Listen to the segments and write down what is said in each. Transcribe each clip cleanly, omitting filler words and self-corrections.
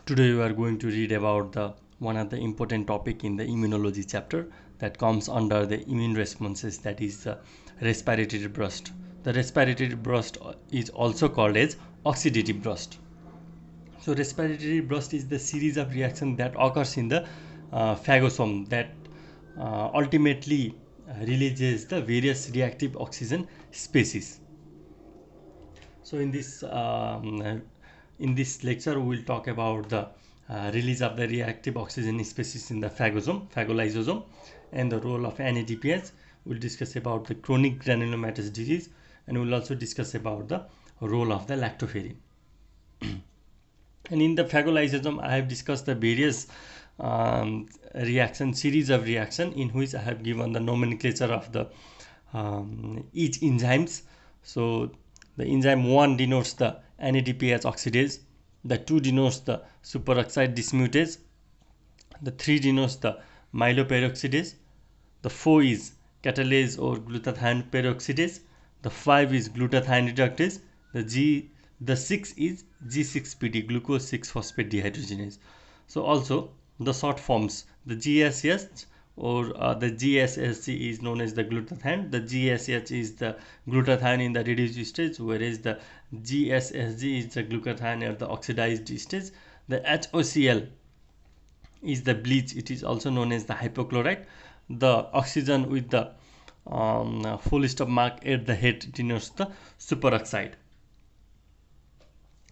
Today we are going to read about the one of the important topic in the immunology chapter that comes under the immune responses, that is the respiratory burst. The respiratory burst is also called as oxidative burst. So respiratory burst is the series of reaction that occurs in the phagosome that ultimately releases the various reactive oxygen species. So in this lecture we will talk about the release of the reactive oxygen species in the phagolysosome, and the role of NADPH. We'll discuss about the chronic granulomatous disease, and we'll also discuss about the role of the lactoferrin. And in the phagolysosome, I have discussed the various series of reaction in which I have given the nomenclature of the each enzymes. So the enzyme 1 denotes the NADPH oxidase, the 2 denotes the superoxide dismutase, the 3 denotes the myeloperoxidase, the 4 is catalase or glutathione peroxidase, the 5 is glutathione reductase, the 6 is G6PD, glucose 6 phosphate dehydrogenase. So also the short forms, the GSH or the GSHG is known as the glutathione. The GSH is the glutathione in the reduced stage, whereas the GSHG is the glutathione at the oxidized stage. The HOCl is the bleach. It is also known as the hypochlorite. The oxygen with the full stop mark at the head denotes the superoxide.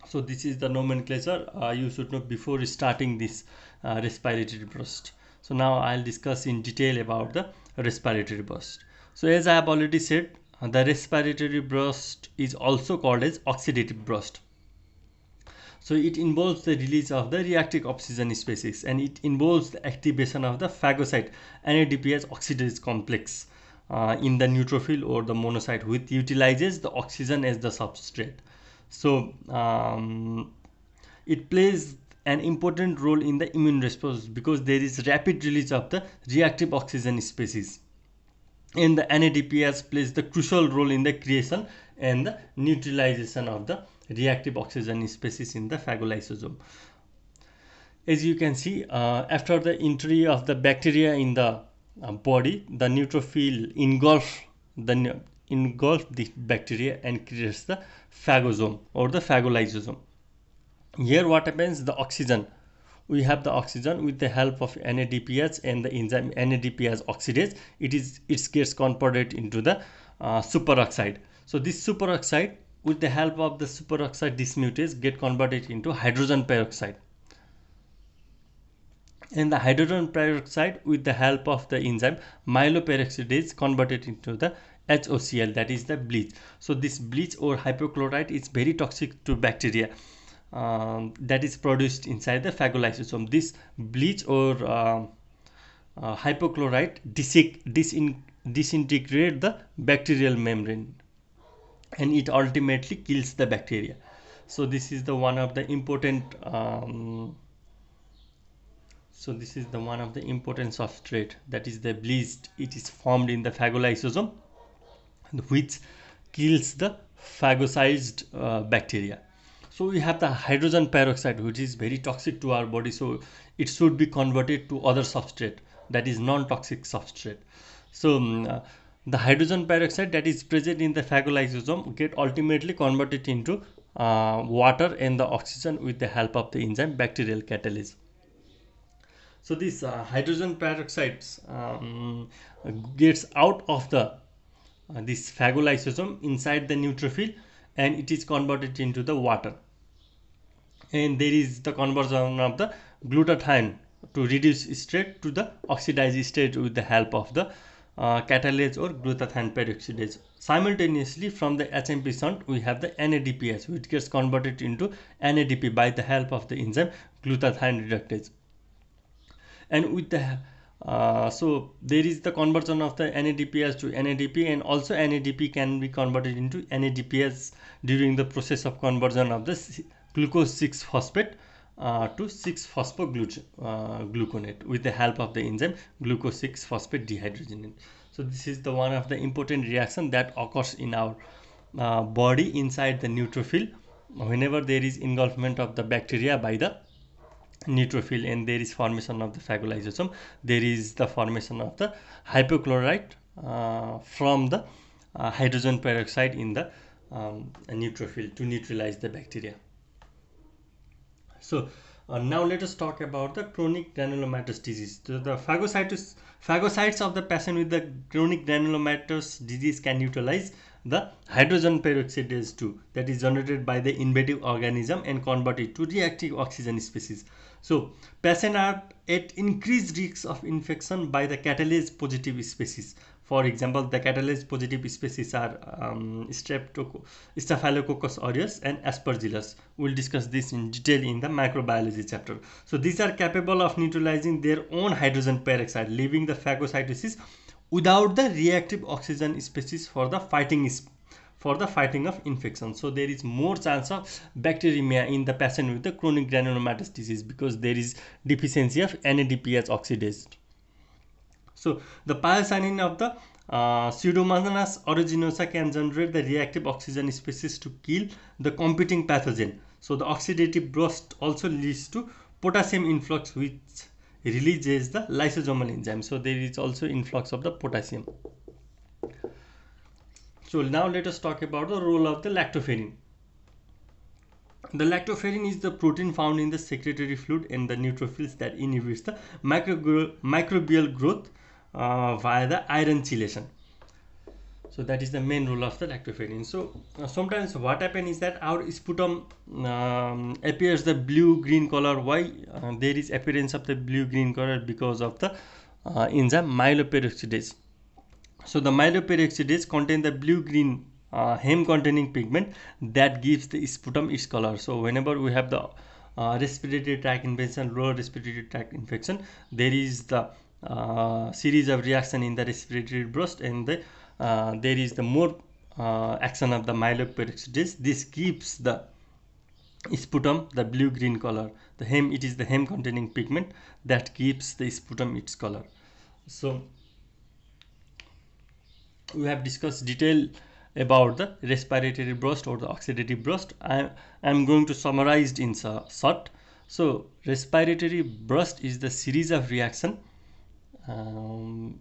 So this is the nomenclature you should know before starting this respiratory burst. So now I'll discuss in detail about the respiratory burst. So as I have already said, the respiratory burst is also called as oxidative burst. So it involves the release of the reactive oxygen species, and it involves the activation of the phagocyte NADPH oxidase complex in the neutrophil or the monocyte, which utilizes the oxygen as the substrate. So it plays an important role in the immune response because there is rapid release of the reactive oxygen species, and the NADPH plays the crucial role in the creation and the neutralization of the reactive oxygen species in the phagolysosome. As you can see, after the entry of the bacteria in the body, the neutrophil engulf the bacteria and creates the phagosome or the phagolysosome. Here what happens, the oxygen, we have the oxygen with the help of NADPH and the enzyme NADPH oxidase, it gets converted into the superoxide. So this superoxide, with the help of the superoxide dismutase, get converted into hydrogen peroxide, and the hydrogen peroxide with the help of the enzyme myeloperoxidase converted into the HOCl, that is the bleach. So this bleach or hypochlorite is very toxic to bacteria that is produced inside the phagolysosome. This bleach or hypochlorite disintegrate the bacterial membrane, and it ultimately kills the bacteria. So this is the one of the important substrate, that is the bleach. It is formed in the phagolysosome, which kills the phagocyzed bacteria. So we have the hydrogen peroxide, which is very toxic to our body, so it should be converted to other substrate, that is non-toxic substrate. So the hydrogen peroxide that is present in the phagolysosome get ultimately converted into water and the oxygen with the help of the enzyme bacterial catalase. So this hydrogen peroxide gets out of the this phagolysosome inside the neutrophil, and it is converted into the water, and there is the conversion of the glutathione to reduce state to the oxidized state with the help of the catalase or glutathione peroxidase. Simultaneously, from the HMP shunt, we have the NADPH, which gets converted into NADP by the help of the enzyme glutathione reductase. And with the so there is the conversion of the NADPH to NADP, and also NADP can be converted into NADPH during the process of conversion of the glucose 6 phosphate to 6 phosphogluconate with the help of the enzyme glucose 6 phosphate dehydrogenase. So this is the one of the important reaction that occurs in our body inside the neutrophil whenever there is engulfment of the bacteria by the neutrophil and there is formation of the phagolysosome. There is the formation of the hypochlorite from the hydrogen peroxide in the neutrophil to neutralize the bacteria. So now let us talk about the chronic granulomatous disease. So the phagocytes of the patient with the chronic granulomatous disease can utilize the hydrogen peroxidase 2 that is generated by the invasive organism and convert it to reactive oxygen species. So patients are at increased risk of infection by the catalase positive species. For example, the catalase positive species are Staphylococcus aureus and Aspergillus. We'll discuss this in detail in the microbiology chapter. So these are capable of neutralizing their own hydrogen peroxide, leaving the phagocytosis without the reactive oxygen species for the fighting of infection. So there is more chance of bacteremia in the patient with the chronic granulomatous disease because there is deficiency of NADPH oxidase. So the piocenin of the Pseudomonas aeruginosa can generate the reactive oxygen species to kill the competing pathogen. So the oxidative burst also leads to potassium influx, which releases the lysosomal enzyme. So there is also influx of the potassium. So now let us talk about the role of the lactoferrin. The lactoferrin is the protein found in the secretory fluid and the neutrophils that inhibits the microbial growth via the iron chelation. So that is the main role of the lactoferrin. So sometimes what happens is that our sputum appears the blue-green color. Why there is appearance of the blue-green color? Because of the enzyme myeloperoxidase. So the myeloperoxidase contain the blue-green heme-containing pigment that gives the sputum its color. So whenever we have the respiratory tract infection, lower respiratory tract infection, there is the series of reaction in the respiratory burst, and there is the more action of the myeloperoxidase. This gives the sputum the blue-green color. The heme, it is the heme-containing pigment that gives the sputum its color. So we have discussed detail about the respiratory burst or the oxidative burst. I am going to summarize it in short. So respiratory burst is the series of reaction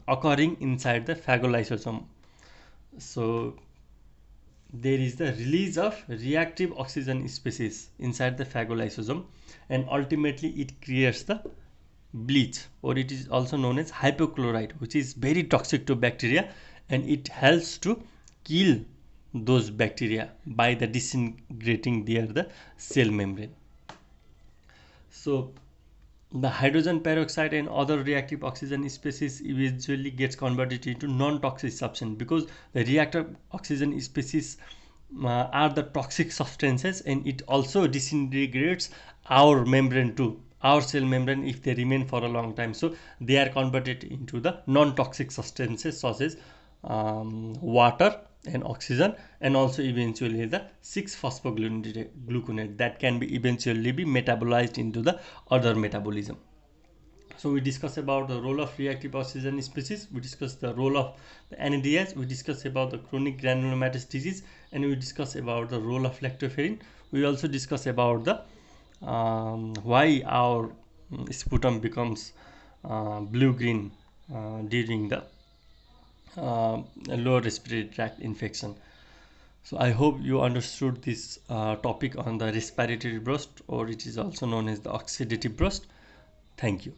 occurring inside the phagolysosome. So there is the release of reactive oxygen species inside the phagolysosome, and ultimately it creates the bleach, or it is also known as hypochlorite, which is very toxic to bacteria, and it helps to kill those bacteria by the disintegrating the cell membrane. So the hydrogen peroxide and other reactive oxygen species eventually gets converted into non-toxic substance, because the reactive oxygen species are the toxic substances, and it also disintegrates our membrane too, our cell membrane, if they remain for a long time. So they are converted into the non-toxic substances such as water and oxygen, and also eventually the 6-phosphogluconate that can be eventually be metabolized into the other metabolism. So we discuss about the role of reactive oxygen species, we discuss the role of the NADH, we discuss about the chronic granulomatous disease, and we discuss about the role of lactoferrin. We also discuss about the why our sputum becomes blue-green during the lower respiratory tract infection. So I hope you understood this topic on the respiratory burst, or it is also known as the oxidative burst. Thank you.